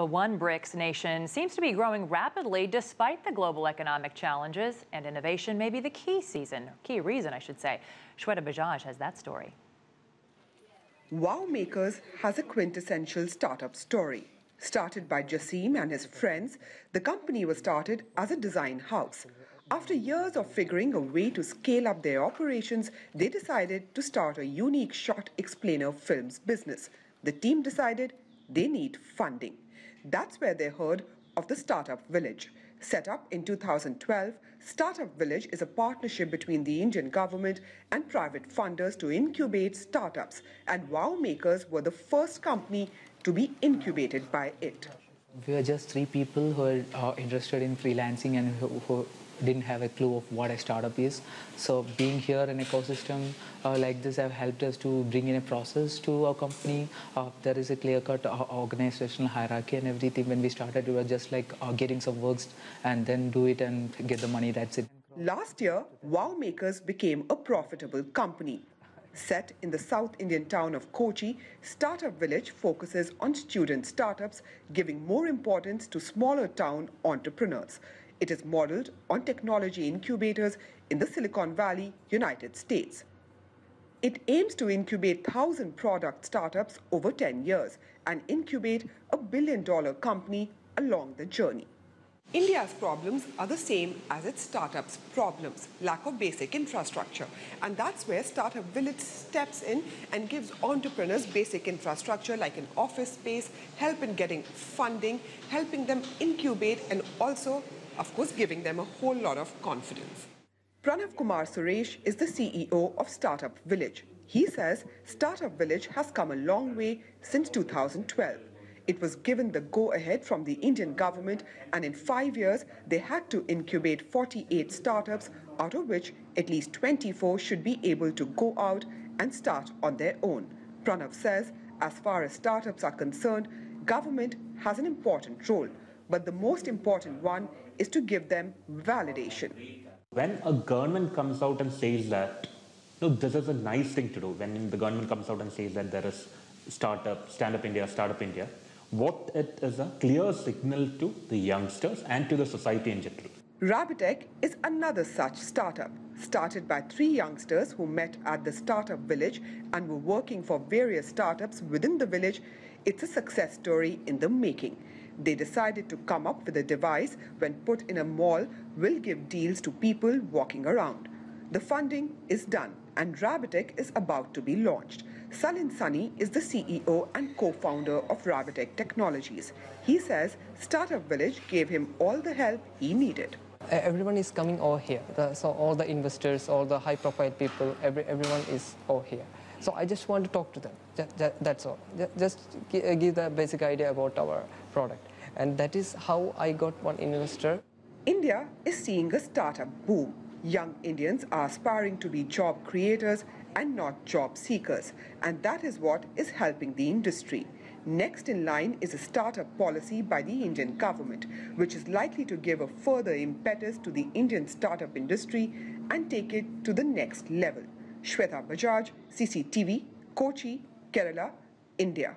One BRICS nation seems to be growing rapidly despite the global economic challenges, and innovation may be the key reason, I should say. Sweta Bajaj has that story. Wow Makers has a quintessential startup story. Started by Jassim and his friends, the company was started as a design house. After years of figuring a way to scale up their operations, they decided to start a unique shot explainer films business. The team decided they need funding. That's where they heard of the Startup Village. Set up in 2012, Startup Village is a partnership between the Indian government and private funders to incubate startups, and Wow Makers were the first company to be incubated by it. We are just three people who are interested in freelancing and who didn't have a clue of what a startup is. So being here in an ecosystem like this have helped us to bring in a process to our company. There is a clear-cut organizational hierarchy and everything. When we started, we were just like getting some works and then do it and get the money, that's it. Last year, Wow Makers became a profitable company. Set in the South Indian town of Kochi, Startup Village focuses on student startups, giving more importance to smaller town entrepreneurs. It is modeled on technology incubators in the Silicon Valley, United States. It aims to incubate 1,000 product startups over 10 years and incubate a billion-dollar company along the journey. India's problems are the same as its startups' problems, lack of basic infrastructure. And that's where Startup Village steps in and gives entrepreneurs basic infrastructure like an office space, help in getting funding, helping them incubate, and also, of course, giving them a whole lot of confidence. Pranav Kumar Suresh is the CEO of Startup Village. He says Startup Village has come a long way since 2012. It was given the go-ahead from the Indian government, and in 5 years, they had to incubate 48 startups, out of which at least 24 should be able to go out and start on their own. Pranav says, as far as startups are concerned, government has an important role, but the most important one is to give them validation. When a government comes out and says that, no, this is a nice thing to do, when the government comes out and says that there is startup, Stand Up India, Startup India, what it is a clear signal to the youngsters and to the society in general. Rabbitech is another such startup, started by 3 youngsters who met at the Startup Village and were working for various startups within the village. It's a success story in the making. They decided to come up with a device when put in a mall will give deals to people walking around. The funding is done and Rabbitech is about to be launched. Salin Sunny is the CEO and co-founder of Rabbitech Technologies. He says Startup Village gave him all the help he needed. Everyone is coming over here. So all the investors, all the high-profile people, everyone is over here. So I just want to talk to them. That's all. Just give the basic idea about our product. And that is how I got one investor. India is seeing a startup boom. Young Indians are aspiring to be job creators and not job seekers. And that is what is helping the industry. Next in line is a startup policy by the Indian government, which is likely to give a further impetus to the Indian startup industry and take it to the next level. Sweta Bajaj, CCTV, Kochi, Kerala, India.